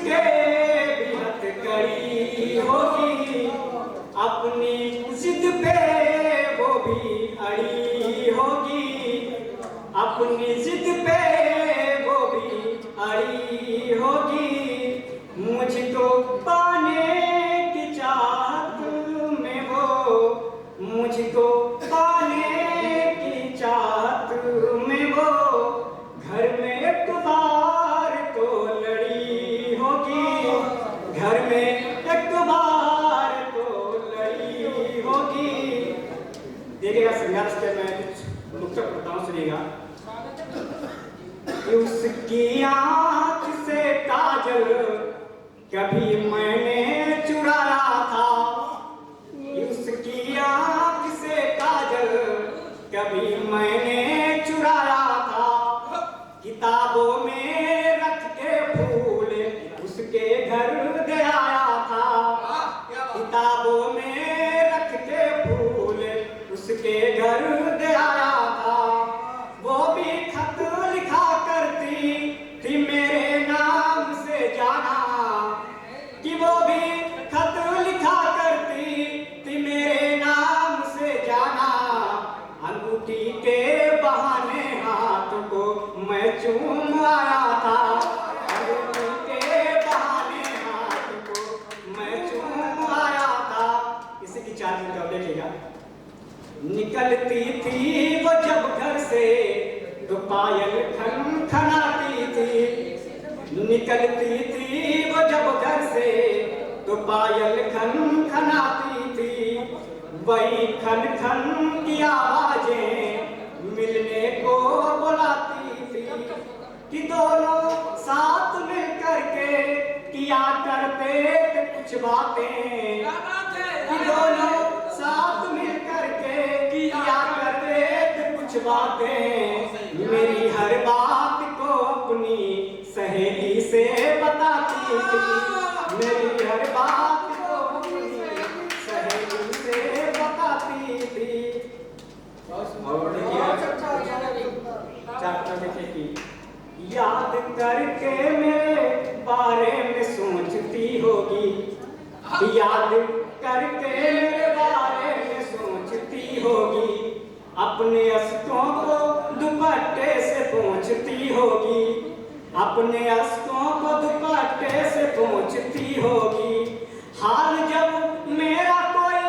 उसके भी हथकड़ी होगी, अपनी जिद पे वो भी अड़ी होगी, अपनी जिद पे वो भी अड़ी होगी। मुझको पाने की चाहत में वो, मुझको पाने की चाहत में वो, घर में एक बार तो लड़ी होगी, घर में एक बार तो लड़ी होगी। देखिएगा संघर्ष के मैं कुछ नुक्ता बताऊं, सुनिएगा। उसकी आँख से काजल कभी मैंने चुराया था, उसकी आँख से काजल कभी मैंने चुराया था, किताबों में रख के फूल उसके घर दे आया था, किताबों में रख के फूल उसके घर दे आया था। वो भी खत लिखा करती थी मेरे नाम से जाना, कि वो भी खत लिखा करती थी मेरे नाम से जाना। अंगूठी के बहाने हाथ को मैं चूम आया था, अंगूठी के बहाने हाथ को मैं चूम आया था। इसी की चार दिन का देखिएगा। निकलती थी वो जब घर से तो पायल खन खनाती थी, निकलती थी वो जब घर से तो पायल खन खनाती थी। वही खन खन की आवाजें मिलने को बुलाती थी, कि दोनों साथ मिल करके किया करते थे कुछ बातें, कि दोनों साथ मिल करके किया करते थे कुछ बातें। मेरी हर बात को अपनी सहेली से बताती थी, मेरी हर बात को अपनी सहेली से बताती थी। और देखिए कि याद करके मेरे बारे में सोचती होगी, याद करके मेरे बारे में सोचती होगी, अपने अश्कों को दुपट्टे से पोंछती होगी, अपने अश्कों को दुपट्टे से पोंछती होगी। हाल जब मेरा कोई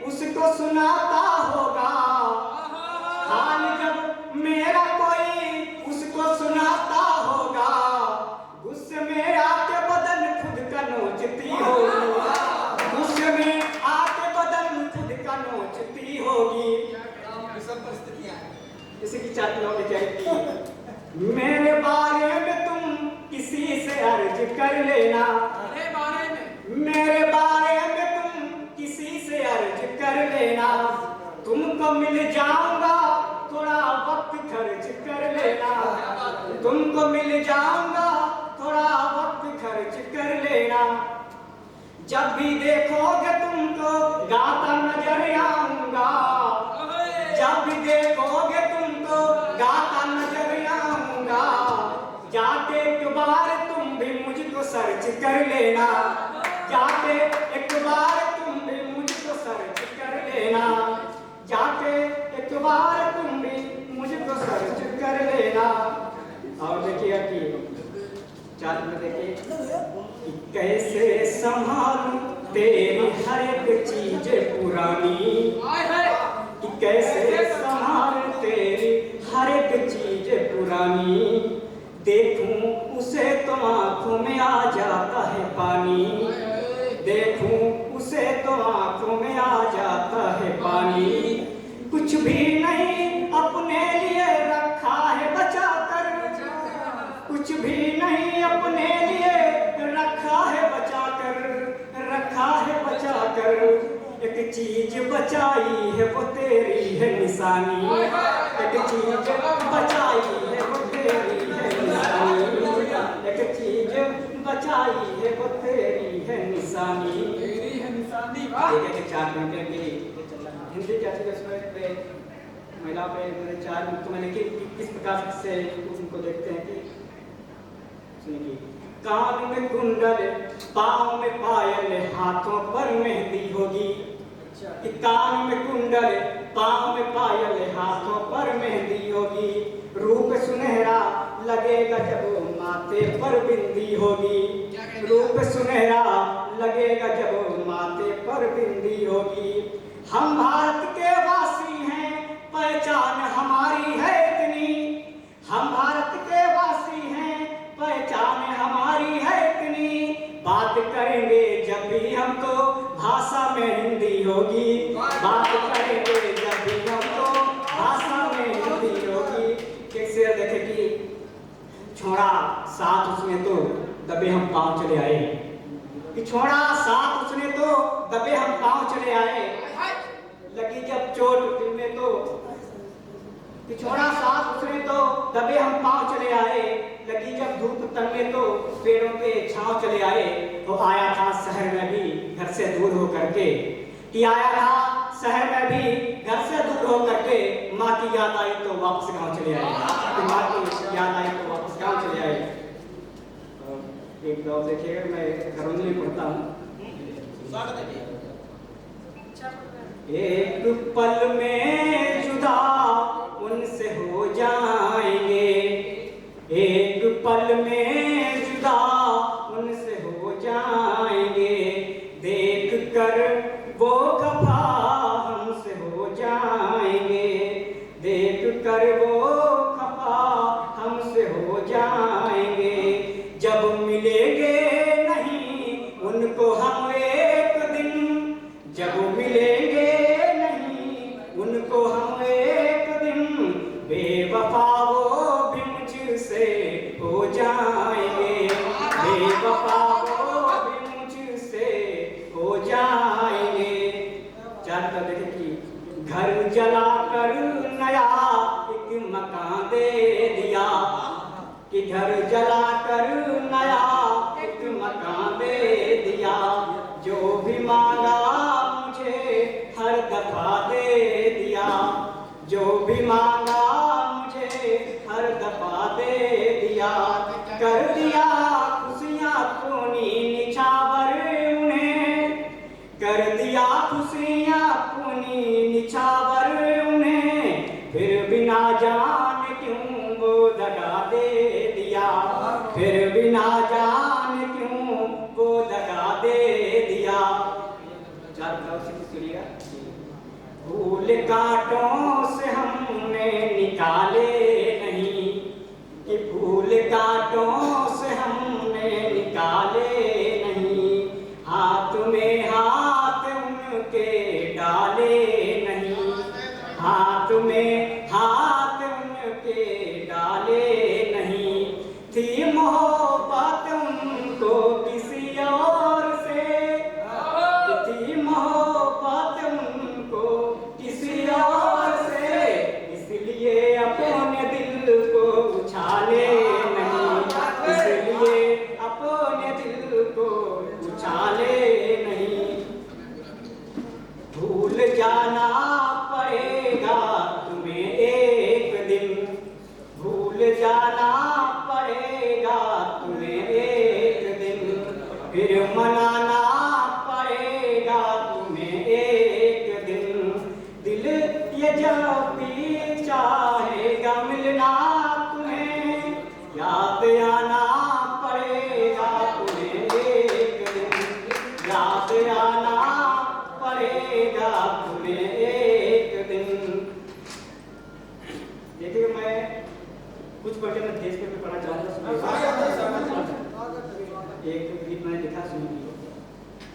उसको सुनाता होगा, हाल जब मेरा कोई उसको सुनाता होगा, गुस्से में आके बदन खुद का नोचती होगी, गुस्से में आके बदन खुद का नोचती होगी। इसी की चाहती हो क्या कि मेरे बारे में तुम किसी से अर्ज कर लेना, मेरे बारे में तुम किसी से अर्ज कर लेना, तुमको मिल जाऊंगा थोड़ा वक्त खर्च कर लेना, तुमको मिल जाऊंगा थोड़ा वक्त खर्च कर लेना। जब भी देखोगे तुमको गाता नजर आऊंगा, जब भी देखोगे तुमको गाता नजर आऊंगा। जाके एक बार तुम भी मुझको सर्च कर लेना, जाके एक बार तुम भी मुझको सर्च कर लेना, जाके एक बार तुम भी मुझको सर्च कर लेना। और देखिएगा कि चार में देखिए कि कैसे संभालूं तेरी हर एक चीज पुरानी, कि कैसे संभालूं तेरी हर एक चीज पुरानी। देखूं उसे तो आंखों में आ जाता है पानी, देखूं उसे तो आंखों में आ जाता है पानी। कुछ भी नहीं अपने लिए रखा है बचा कर, कुछ भी नहीं अपने लिए रखा है बचा कर, रखा है बचा कर। एक चीज बचाई है वो तेरी है निशानी, एक चीज बचाई है वो तेरी है निशानी, एक चीज बचाई है वो तेरी है निशानी। चार घंटे की हिंदी क्या महिला पे मेरे चार मिनट मैंने किस प्रकार से उनको देखते हैं कि सुनिए कान में कुंडल, पाँव में पायल, हाथों पर मेहंदी होगी। कि कान में कुंडल, पाँव में पायल, हाथों पर मेहंदी होगी। रूप सुनहरा लगेगा जब माथे पर बिंदी होगी। रूप सुनहरा लगेगा जब माथे पर बिंदी होगी। हम भारत के वासी हैं, पहचान हमारी है इतनी। हम भारत के वासी हैं, पहचान हमारी है इतनी। बात करेंगे जब भी हमको भाषा में हिंदी होगी। बात करेंगे जब भी हमको भाषा में हिंदी होगी। कैसे देखे कि छोड़ा साथ उसने तो दबे हम पाँव चले आए। कि छोड़ा साथ उसने तो दबे हम पाँव चले आए। लगी जब चोट दिल में तो कि छोड़ा साथ उसने तो दबे हम पाँव चले आए। लगी जब धूप तन में तो पेड़ों के छांव चले आए। तो आया था शहर में भी घर से दूर हो करके। कि आया था शहर में भी घर से दूर हो करके। माँ की याद आई तो वापस गांव चले आए। माँ की याद आई तो वापस गांव चले आए। एक गाँव देखिएगा, मैं घरों में पढ़ता हूँ। एक पल में जुदा उनसे हो जाएंगे। एक पल में जुदा उनसे हो जाएंगे। देख कर वो खफा हमसे हो जाएंगे। देख कर वो खफा हमसे हो जाएंगे। जब मिलेंगे नहीं उनको हम एक दिन। जब मिलेंगे नहीं उनको हम एक दिन। बेवफा वो भी मुझसे हो जाएंगे। बेवफा वो भी मुझसे हो जाएंगे। चाहता देखे कि घर जलाकर नया एक मकान दे दिया। कि घर जलाकर नया एक मकान दे दिया। जो भी मांगा मुझे हर दफा दे दिया। जो भी मांगा मुझे हर दफा दे दिया। कर दिया खुशियाँ अपनी निछावर उन्हें। कर दिया खुशियाँ अपनी निछावर उन्हें। फिर बिना जान क्यों वो दगा दे दिया। फिर बिना जान क्यों वो दगा दे दिया। फूल कांटों से हमने निकाले नहीं। कि फूल कांटों से हमने निकाले नहीं। हाथ में हाथ उनके डाले नहीं। हाथ में हाथ उनके डाले नहीं। थी मोहब्बत उनको किसी और से। थी मोहब्बत उनको किसी और से। इसलिए अपने दिल को उछाले नहीं। इसलिए अपने दिल को उछाले नहीं। भूल जाना पड़ेगा तुम्हें एक दिन। भूल जाना पड़ेगा तुम्हें एक दिन। फिर मनाना पड़ेगा तुम्हें एक दिन। दिल ये जब भी चाहेगा मिलना तुम्हें। याद आना पड़ेगा तुम्हें एक दिन। याद आना पड़ेगा तुम्हें एक दिन। देखिए मैं कुछ पढ़ मैं देश पे पढ़ना चाहूँगा। एक गीत मैंने लिखा सुनिए।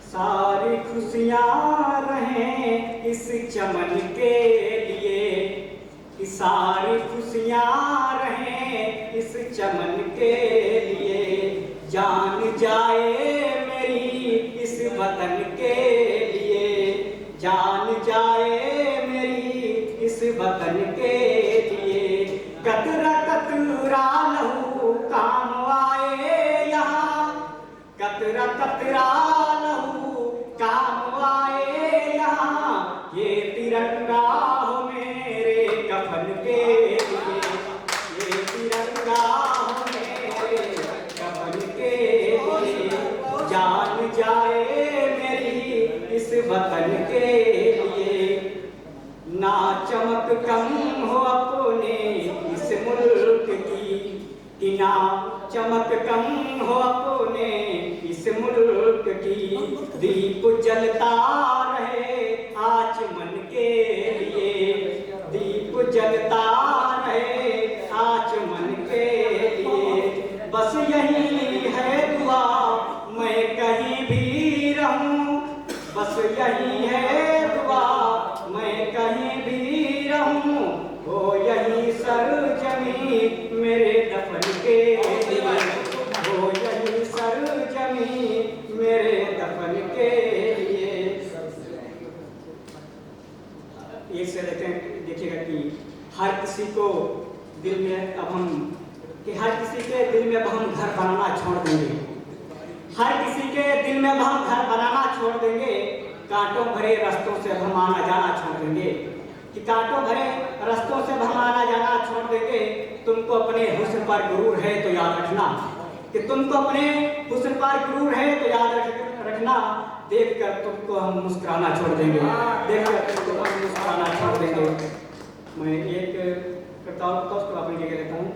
सारी खुशियाँ रहें इस चमन के लिए। कि सारी खुशियाँ रहें इस चमन के लिए। जान जाए मेरी इस वतन के लिए। जान जाए मेरी इस वतन के लिए। कतरा कतरा लहू काम आए यहाँ। कतरा कतरा लहू काम आए यहाँ। ये तिरंगा हो मेरे कफन के लिए। ये तिरंगा हो मेरे कफन के दुनिया चमक कम हो अपने इस मुल्क की, दीप जलता रहे आचमन के लिए, दीप जलता रहे आचमन के लिए। बस यही है दुआ मैं कहीं भी रहूं, बस यही है दुआ मैं कहीं भी रहूं, हो यही सरजमी मेरे दफन के लिए, हो यही सरजमी मेरे दफन के लिए। एक से देखिएगा कि हर किसी को दिल में अब हम कि हर किसी के दिल में अब हम घर बनाना छोड़ देंगे, हर किसी के दिल में अब हम घर बनाना छोड़ देंगे, कांटों भरे रास्तों से हम आना जाना छोड़ देंगे, कि कांटों भरे रास्तों से हम आना जाना छोड़ देंगे। तुमको अपने हुस्न पर गुरूर है तो याद रखना, कि तुमको अपने हुस्न पर गुरूर है तो याद रखना, देखकर तुमको हम मुस्कुराना छोड़ देंगे, देखकर तुमको हम मुस्कुराना छोड़ देंगे। मैं एक करता हूँ तो उसको अपने क्या कहता हूँ,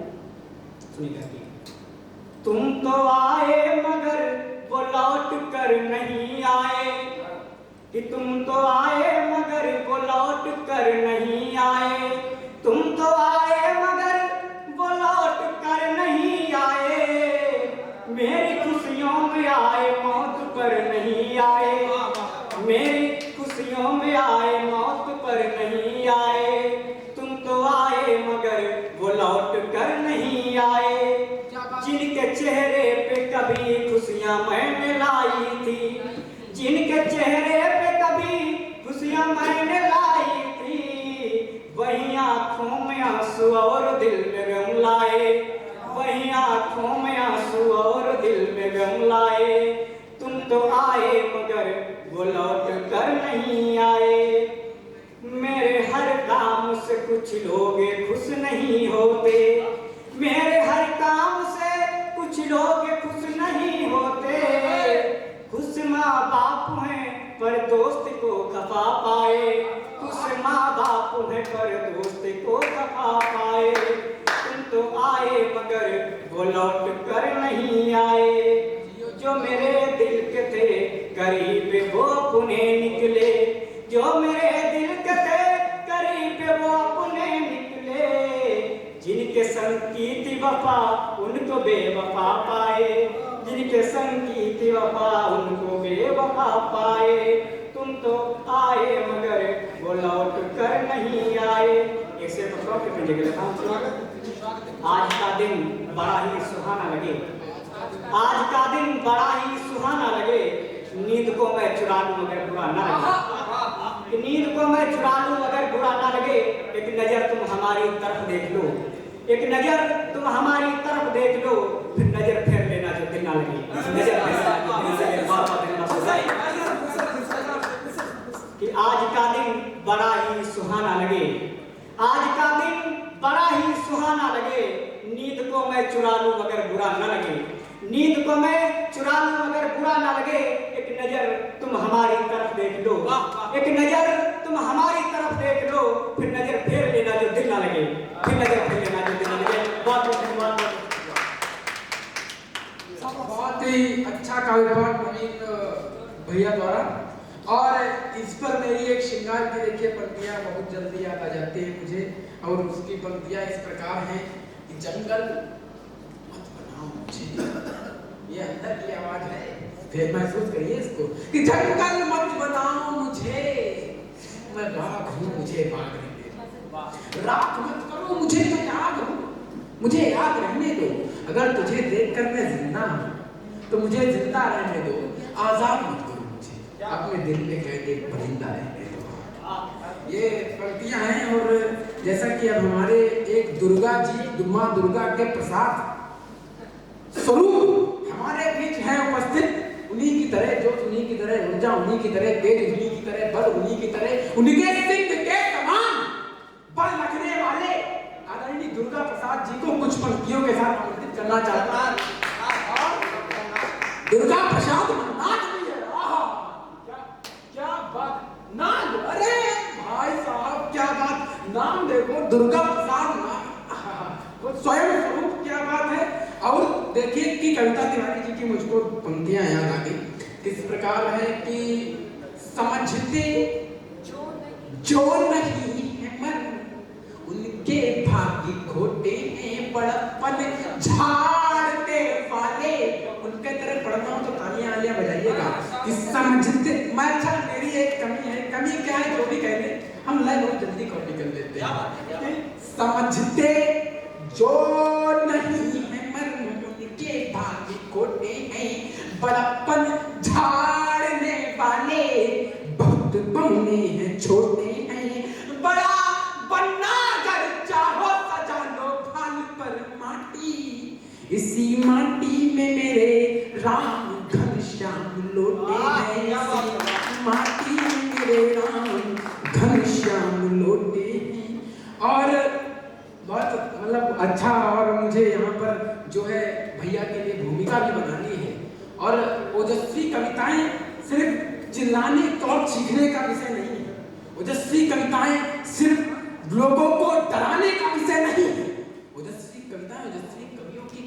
सुनिएगा। तुम तो आए मगर वो लौट कर नहीं आए, कि तुम तो आए मगर वो लौट कर नहीं आए, तुम तो आए मगर वो लौट कर नहीं आए, मेरी खुशियों में आए मौत पर नहीं आए, मेरी खुशियों में आए मौत पर नहीं आए, तुम तो आए मगर वो लौट कर नहीं आए। जिनके चेहरे पे कभी खुशियां मैंने लाई थी, जिनके चेहरे पे कभी खुशियां मैंने लाई थी, वही आंखों में आंसू और दिल में गम लाए, वही आंखों में आंसू और दिल में गम लाए। तुम तो आए मगर वो लौट कर नहीं आए। मेरे हर काम से कुछ लोग खुश नहीं होते, मेरे हर काम से कुछ लोग खुश नहीं होते। खुश माँ बाप हैं पर दोस्त को खफा पाए, खुश माँ बाप हैं पर दोस्त को खफा पाए। तुम तो आए मगर वो लौट कर नहीं आए। जो मेरे दिल के थे करीब वो अपने निकले, जो मेरे दिल के थे करीब वो अपने निकले। जिनके संग की थी वफा उनको बेवफा पाए, जिनके संग की थी वफा उनको बेवफा पाए। तुम तो आए मगर वो लौट कर नहीं आए। एक से तो आज का दिन बड़ा ही सुहाना लगे, आज का दिन बड़ा ही सुहाना लगे। नींद को मैं चुरा लूं मगर बुरा ना लगे, नींद को मैं चुरा लूं मगर बुरा ना लगे। एक नजर तुम हमारी तरफ देख लो, एक नजर तुम हमारी तरफ देख लो, फिर नजर फेर लेना जो दिल ना लगे। कि आज का दिन बड़ा ही सुहाना लगे, आज का दिन बड़ा ही सुहाना लगे। नींद को मैं चुरा लूं मगर बुरा ना लगे, नींद को मैं चुरा लूं मगर बुरा ना लगे। एक नजर तुम हमारी तरफ देख लो, एक नजर तुम हमारी तरफ देख लो, फिर नजर फेर लेना जो दिल ना लगे, फिर नजर फेर लेना जो दिल ना लगे। बहुत ही अच्छा काव्यपाठ नवीन भैया द्वारा। और इस पर मेरी एक श्रृंगार की देखिए पंक्तियां बहुत जल्दी याद आ जाती है मुझे, और उसकी पंक्तियां इस प्रकार हैं कि जंगल मत बनाओ मुझे, ये अंदर की आवाज है, फिर महसूस करिए इसको कि जंगल मत बनाओ मुझे, मैं बाघ हूँ मुझे बाघ रहने दो, रात मत करो मुझे मैं आग हूँ, मुझे याद रहने दो। अगर तुझे देखकर मैं जिंदा हूँ तो मुझे जिंदा रहने दो, आजाद मत करो मुझे, अपने दिल में कैद एक परिंदा रहने दो। ये पंक्तियां हैं। और जैसा कि अब हमारे एक दुर्गा जी, मां दुर्गा के प्रसाद स्वरूप हमारे बीच हैं उपस्थित, उन्हीं की तरह जोश, उन्हीं की तरह ऊर्जा, उन्हीं की तरह तेज, उन्हीं की तरह बल, उन्हीं की तरह उनके सिंह के समान बल रखने वाले आदरणीय दुर्गा प्रसाद जी को कुछ पंक्तियों के साथ आमंत्रित करना चाहता हूं। दुर्गा प्रसाद नाच भी है, क्या बात, नाच, अरे भाई साहब क्या बात, नाम देखो दुर्गा प्रसाद, स्वयं स्वरूप, क्या बात है। कविता तिवारी जी की मुझको पंक्तियां याद आ गई। किस प्रकार है कि समझते जो नहीं है मन उनके भाग्य खोटे हैं, बड़प्पन झाड़ते वाले उनके तरह पढ़ना हो तो तालियां आलियां बजाइएगा। कि समझते मैं अच्छा मेरी एक कमी है, कमी क्या है जो भी कह ले, हम लाइन बहुत जल्दी कॉपी कर लेते हैं। समझते जो नहीं है मन उनके भाग्य खोटे हैं, बड़प्पन झाड़ने वाले बहुत बौने हैं छोटे हैं, बड़ा बनना अगर चाहो सजा लो भाल पर माटी, इसी माटी में मेरे राम घनश्याम लोटे हैं, इसी माटी में मेरे राम घनश्याम लोटे हैं। और बहुत मतलब अच्छा, और मुझे यहाँ पर जो है भैया के लिए भूमिका भी बनानी है। और ओजस्वी कविताएं सिर्फ चिल्लाने और चीखने का विषय नहीं है, ओजस्वी कविताएं सिर्फ लोगों को डराने का विषय नहीं है। ओजस्वी कविताएं ओजस्वी कवियों की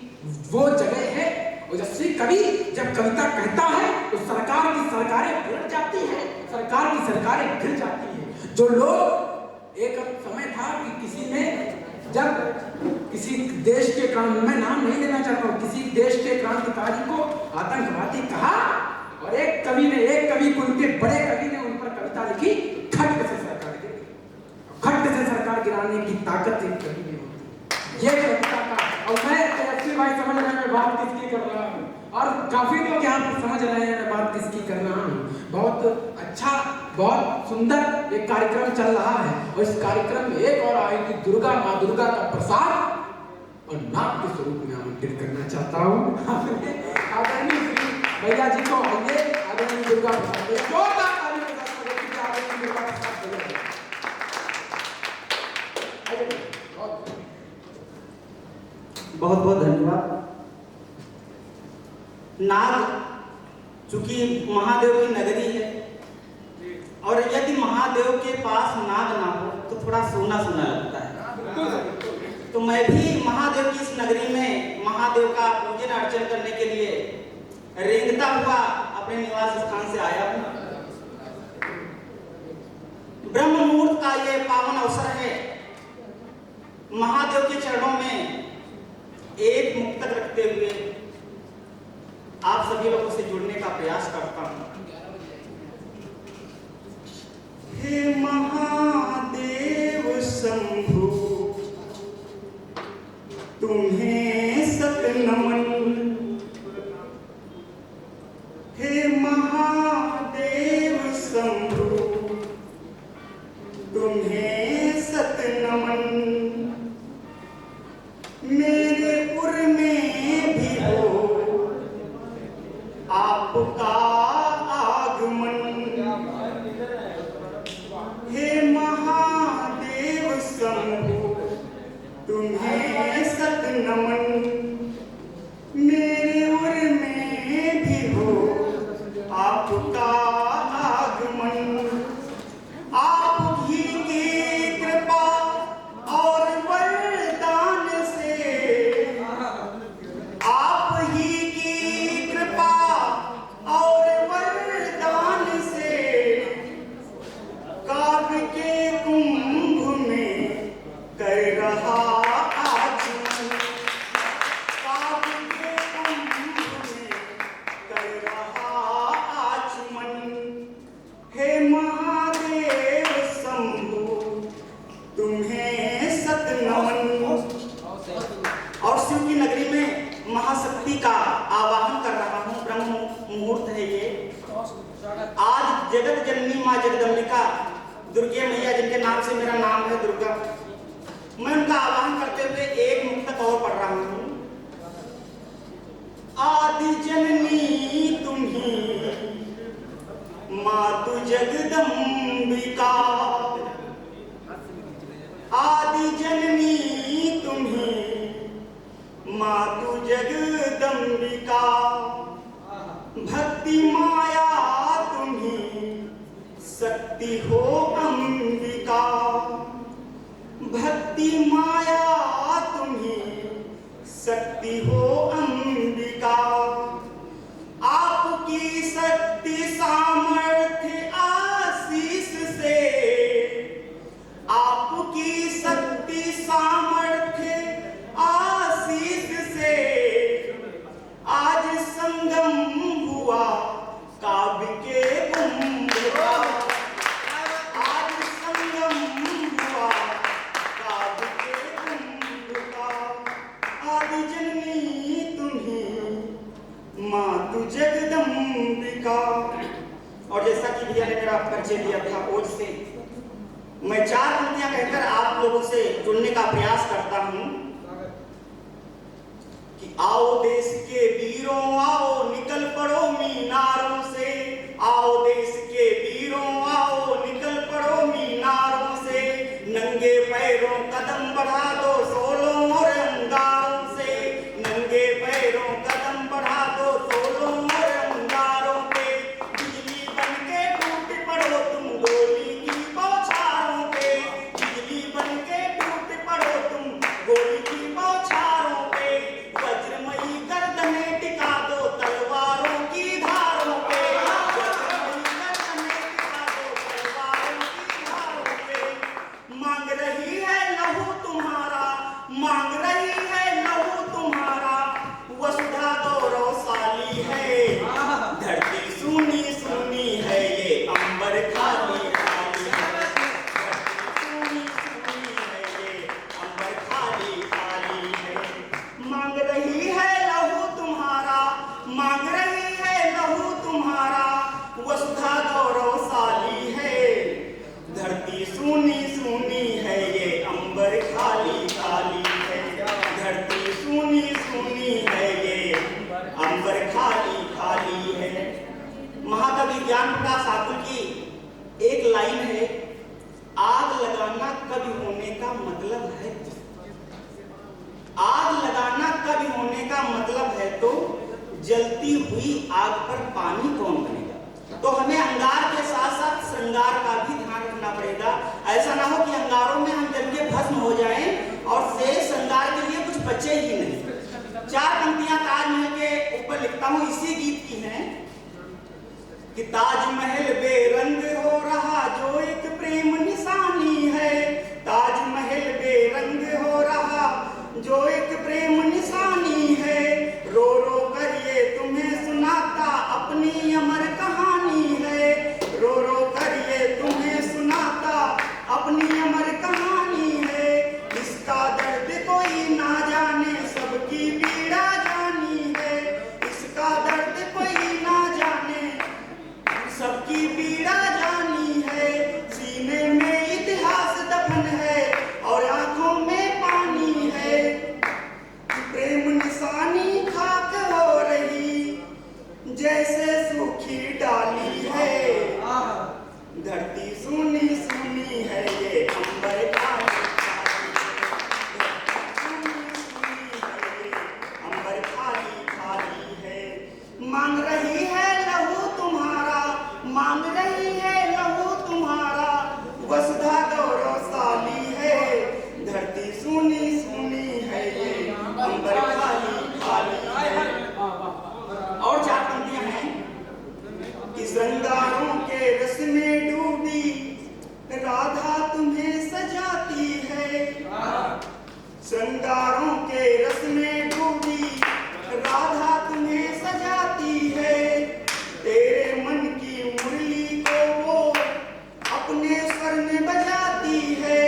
वो जगह है। ओजस्वी कवि जब कविता कहता है तो सरकार की सरकारें पलट जाती है, सरकार की सरकारें गिर जाती है। जो लोग एक समय था कि किसी ने जब किसी देश के क्रांति, मैं नाम नहीं लेना चाहता हूँ, किसी देश के क्रांतिकारी को आतंकवादी कहा और एक कवि को उनके बड़े कवि ने उन पर कविता लिखी, खट से सरकार गिरी। खट से सरकार गिराने की ताकत एक कवि में होती है, ये कविता का। और मैं तेजस्वी भाई समझ रहे हैं मैं बात किसकी कर रहा हूँ, और काफी लोग यहाँ पर समझ रहे हैं मैं बात किसकी कर रहा हूँ। बहुत अच्छा, बहुत सुंदर एक कार्यक्रम चल रहा है, और इस कार्यक्रम में एक और आएगी दुर्गा, माँ दुर्गा का प्रसाद और नाम के स्वरूप में आमंत्रित करना चाहता हूँ आदरणीय भैया जी को। आइए आदरणीय दुर्गा प्रसाद बहुत बहुत धन्यवाद। नाग चूंकि महादेव की नगरी है, और यदि महादेव के पास नाग ना हो तो थोड़ा सोना सोना लगता है। तो मैं भी महादेव की इस नगरी में महादेव का पूजन अर्चन करने के लिए रेंगता हुआ अपने निवास स्थान से आया हूँ। ब्रह्म मुहूर्त का ये पावन अवसर है, महादेव के चरणों में एक मुक्तक रखते हुए आप सभी लोगों से जुड़ने का प्रयास करता हूं। हे महादेव शंभु तुम्हें सत नमन, हे महादेव शंभु तुम्हें सत नमन, मेरे पुर में भी हो आपका आगमन, हे महादेव शंभु तुम्हें सत नमन, मेरे उर में भी हो आपका आगमन, आप ही की कृपा और वरदान से, आप ही की कृपा और वरदान से काव्य के कुंभ में कर रहा आचमन, काव्य के कुंभ में कर रहा आचमन, हे महादेव शंभु तुम्हें सत नमन। और शिव की नगरी में महाशक्ति का आवाहन कर रहा हूँ। ब्रह्म मुहूर्त है ये। आज जगत जननी माँ जगदम्बिका दुर्गे मैया, जिनके नाम से मेरा नाम है दुर्गा, मैं उनका आवाहन करते हुए एक मुक्तक और पढ़ रहा हूँ। आदि जननी तुम्ही मातु जगदम्बिका, आदि जननी तुम्ही मातु जगदम्बिका, भक्ति माया तुम्ही शक्ति हो अंबिका, भक्ति माया तुम्ही शक्ति हो अंबिका, जगदम्बिका। और जैसा कि भैया ने मेरा परिचय दिया था ओज से, मैं 4 पंक्तियां कहकर आप लोगों से जुड़ने का प्रयास करता हूं कि आओ देश के वीरों आओ निकल पड़ो मीनारों से, आओ देश के वीरों आओ निकल पड़ो मीनारों से, नंगे पैरों कदम बढ़ा दो सोलों और अंगारों से, नंगे पैरों कदम बढ़ा दो सोलों और अंगारों पे, बिजली बनके टूट पड़ो तुम गोली की बौछारों पे, बिजली बनके टूट पड़ो तुम गोली की बौछारों पे, वज्रमयी गर्दनें टिका दो तलवारों की धारों पे, वज्रमयी गर्दनें टिका दो तलवारों की धारों पे। मांग रही है लहू तुम्हारा, मांग रही है लहू तुम्हारा, वसुधा गौरवशाली है, धरती सूनी सूनी है ये अंबर खाली खाली है, धरती सूनी सूनी है ये अंबर खाली खाली है। मांग रही है लहू तुम्हारा, मांग रही है लहू तुम्हारा, वसुधा गौरवशाली है, धरती सूनी सूनी है ये अंबर खाली खाली है, धरती सूनी सूनी है ये अंबर खाली खाली है। महाकवि ज्ञान प्रकाश ठाकुर की एक लाइन है, आग लगाना कवि होने का मतलब है, आग लगाना कवि होने का मतलब है तो जलती हुई आग पर पानी कौन बनेगा। तो हमें अंगार के साथ साथ श्रृंगार का भी ध्यान रखना पड़ेगा। ऐसा ना हो कि अंगारों में हम जल के भस्म हो जाएं और से श्रृंगार के लिए कुछ बचे ही नहीं। 4 पंक्तियां ताजमहल के ऊपर लिखता हूं, इसी गीत की हैं कि ताजमहल बेरंग हो रहा जो एक प्रेम निशानी है, ताजमहल बेरंग हो रहा जो एक प्रेम निशानी है, रो रो कर ये तुम्हें सुनाता अपनी अमर कहानी है, रो रो कर ये तुम्हें सुनाता अपनी अमर कहानी है, इसका दर्द कोई ना जाने सबकी पीड़ा जानी है, इसका दर्द कोई ना जाने सबकी पीड़ा जानी है, सीने में इतिहास दफन है और आंखों में पानी है, प्रेम निशानी खाक हो रही जैसे सूखी डाली है, धरती सुनी सुनी है ये अंबर खाली अंबर खाली खाली है। मांग रही है लहू तुम्हारा, मांग रही है लहू तुम्हारा, वसुधा गौरवशाली है, धरती सुनी सुनी है ये अंबर खाली खाली है। और 4 पंक्तियां हैं कि श्रृंगारों के रस में डूबी राधा तुम्हें सजाती है, श्रृंगारों के रस में डूबी राधा तुम्हें सजाती है, तेरे मन की मुरली को वो अपने स्वर में बजाती है,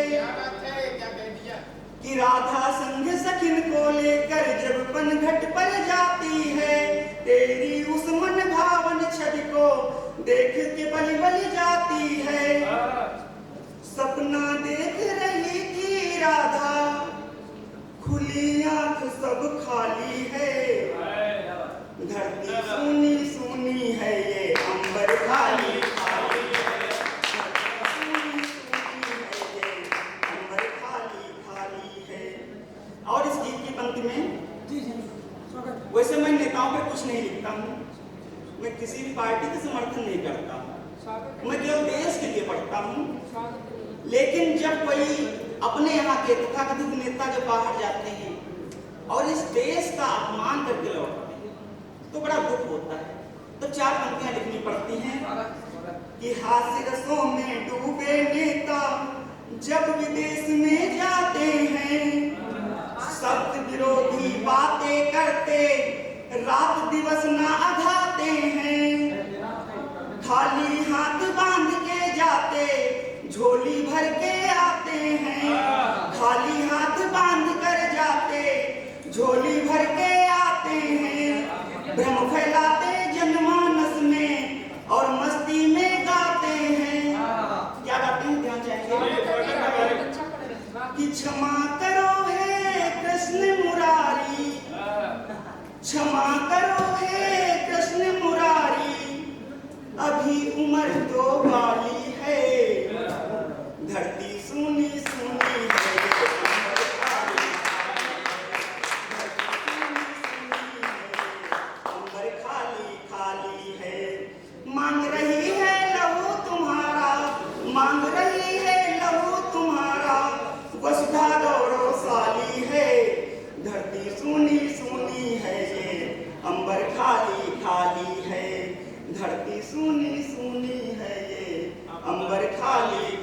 कि राधा संग सखिन को लेकर जब पनघट पर जाती है, तेरी उस मन भावन छवि को देख के बलि बलि जाती है, सपना देख रही थी राधा खुली आंख सब खाली है, धरती सुनी सुनी है ये अंबर खाली खाली है, सुनी सुनी है ये अंबर खाली खाली है। और इस गीत की पंक्ति में वैसे मैं नेताओं पर कुछ नहीं लिखता हूँ, मैं किसी भी पार्टी का समर्थन नहीं करता हूँ, मैं केवल देश के लिए पढ़ता हूँ, लेकिन जब कोई अपने यहाँ के तथाकथित नेता जब बाहर जाते हैं और इस देश का अपमान करके लौटते हैं तो बड़ा दुख होता है। तो 4 पंक्तियां लिखनी पड़ती हैं कि हास्य रसों में डूबे नेता जब विदेश में जाते हैं, सख्त विरोधी बातें करते रात दिवस ना अघाते हैं, खाली हाथ बांध के जाते झोली भर के आते हैं, खाली हाथ बांध कर जाते झोली भर के आते हैं, भ्रम फैलाते जन वाली